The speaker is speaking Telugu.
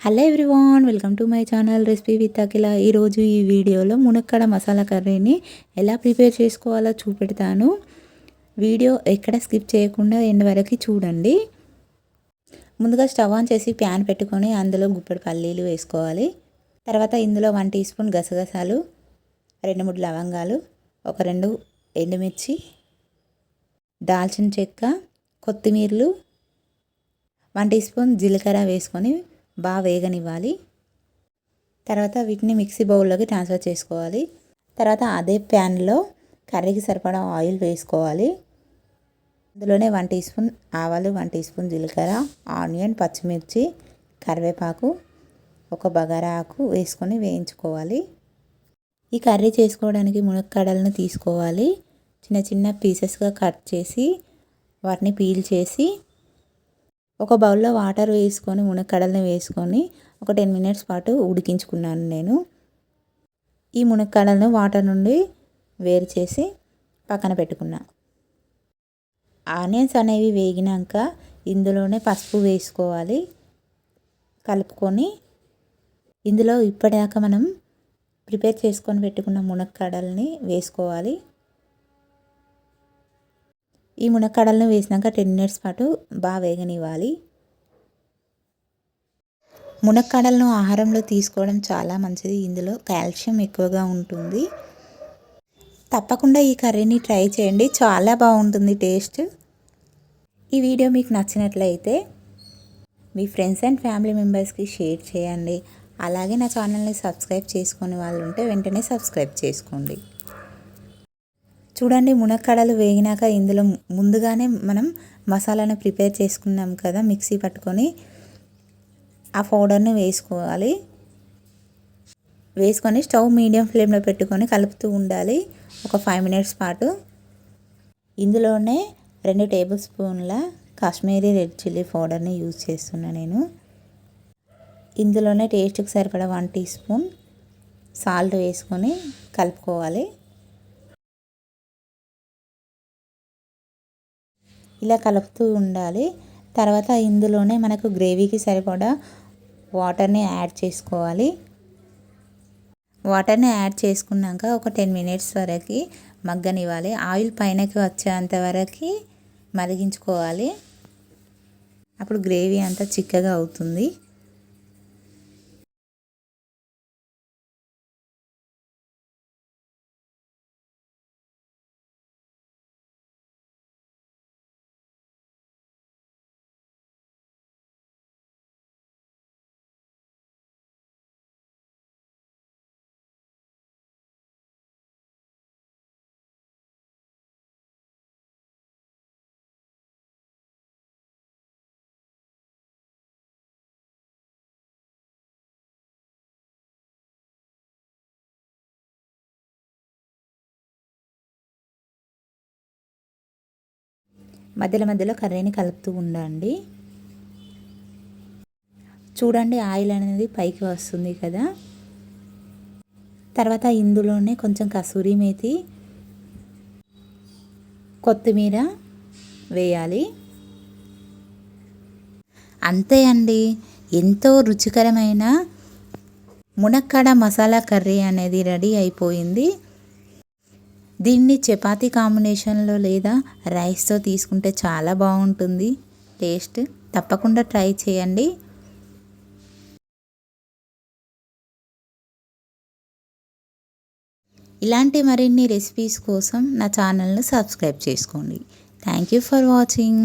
Hello everyone, welcome to my channel recipe with Akhila. ఈరోజు ఈ వీడియోలో మునక్కాడ మసాలా కర్రీని ఎలా ప్రిపేర్ చేసుకోవాలో చూపెడతాను. వీడియో ఎక్కడ స్కిప్ చేయకుండా ఎండ్ వరకు చూడండి. ముందుగా స్టవ్ ఆన్ చేసి ప్యాన్ పెట్టుకొని అందులో గుప్పెడు పల్లీలు వేసుకోవాలి. తర్వాత ఇందులో 1 టీ స్పూన్ గసగసాలు, 2-3 లవంగాలు, ఒక 2 ఎండుమిర్చి, దాల్చిన చెక్క, కొత్తిమీరలు, 1 టీ స్పూన్ జీలకర్ర వేసుకొని బాగా వేగనివ్వాలి. తర్వాత వీటిని మిక్సీ బౌల్లోకి ట్రాన్స్ఫర్ చేసుకోవాలి. తర్వాత అదే ప్యాన్లో కర్రీకి సరిపడా ఆయిల్ వేసుకోవాలి. అందులోనే 1 టీ స్పూన్ ఆవాలు, 1 టీ స్పూన్ జీలకర్ర, ఆనియన్, పచ్చిమిర్చి, కరివేపాకు, ఒక బగారా ఆకు వేసుకొని వేయించుకోవాలి. ఈ కర్రీ చేసుకోవడానికి మునక్కాడలను తీసుకోవాలి. చిన్న చిన్న పీసెస్గా కట్ చేసి వాటిని పీల్ చేసి ఒక బౌల్లో వాటర్ వేసుకొని మునక్కాడలను వేసుకొని ఒక 10 మినిట్స్ పాటు ఉడికించుకున్నాను నేను. ఈ మునక్కాడలను వాటర్ నుండి వేరు చేసి పక్కన పెట్టుకున్నా. ఆనియన్స్ అనేవి వేగినాక ఇందులోనే పసుపు వేసుకోవాలి. కలుపుకొని ఇందులో ఇప్పటిదాకా మనం ప్రిపేర్ చేసుకొని పెట్టుకున్న మునక్కాడల్ని వేసుకోవాలి. ఈ మునక్కాడలను వేసినాక 10 మినిట్స్ పాటు బాగా వేగనివ్వాలి. మునక్కాడలను ఆహారంలో తీసుకోవడం చాలా మంచిది. ఇందులో కాల్షియం ఎక్కువగా ఉంటుంది. తప్పకుండా ఈ కర్రీని ట్రై చేయండి, చాలా బాగుంటుంది టేస్ట్. ఈ వీడియో మీకు నచ్చినట్లయితే మీ ఫ్రెండ్స్ అండ్ ఫ్యామిలీ మెంబర్స్కి షేర్ చేయండి. అలాగే నా ఛానల్ని సబ్స్క్రైబ్ చేసుకునే వాళ్ళు ఉంటే వెంటనే సబ్స్క్రైబ్ చేసుకోండి. చూడండి, మునక్కాడలు వేగినాక ఇందులో ముందుగానే మనం మసాలాను ప్రిపేర్ చేసుకున్నాం కదా, మిక్సీ పట్టుకొని ఆ పౌడర్ని వేసుకోవాలి. వేసుకొని స్టవ్ మీడియం ఫ్లేమ్లో పెట్టుకొని కలుపుతూ ఉండాలి ఒక 5 మినిట్స్ పాటు. ఇందులోనే 2 టేబుల్ స్పూన్ల కాశ్మీరీ రెడ్ చిల్లీ పౌడర్ని యూజ్ చేస్తున్నా నేను. ఇందులోనే టేస్ట్కి సరిపడా 1 టీ స్పూన్ సాల్ట్ వేసుకొని కలుపుకోవాలి. ఇలా కలుపుతూ ఉండాలి. తర్వాత ఇందులోనే మనకు గ్రేవీకి సరిపడా వాటర్ని యాడ్ చేసుకోవాలి. వాటర్ని యాడ్ చేసుకున్నాక ఒక 10 మినిట్స్ వరకు మగ్గనివ్వాలి. ఆయిల్ పైనకి వచ్చేంత వరకు మరిగించుకోవాలి. అప్పుడు గ్రేవీ అంతా చిక్కగా అవుతుంది. మధ్యలో మధ్యలో కర్రీని కలుపుతూ ఉండండి. చూడండి, ఆయిల్ అనేది పైకి వస్తుంది కదా. తర్వాత ఇందులోనే కొంచెం కసూరి మేతి, కొత్తిమీర వేయాలి. అంతే అండి, ఎంతో రుచికరమైన మునక్కాడ మసాలా కర్రీ అనేది రెడీ అయిపోయింది. దీన్ని చపాతీ కాంబినేషన్లో లేదా రైస్తో తీసుకుంటే చాలా బాగుంటుంది టేస్ట్. తప్పకుండా ట్రై చేయండి. ఇలాంటి మరిన్ని రెసిపీస్ కోసం నా ఛానల్ను సబ్స్క్రైబ్ చేసుకోండి. Thank you for watching.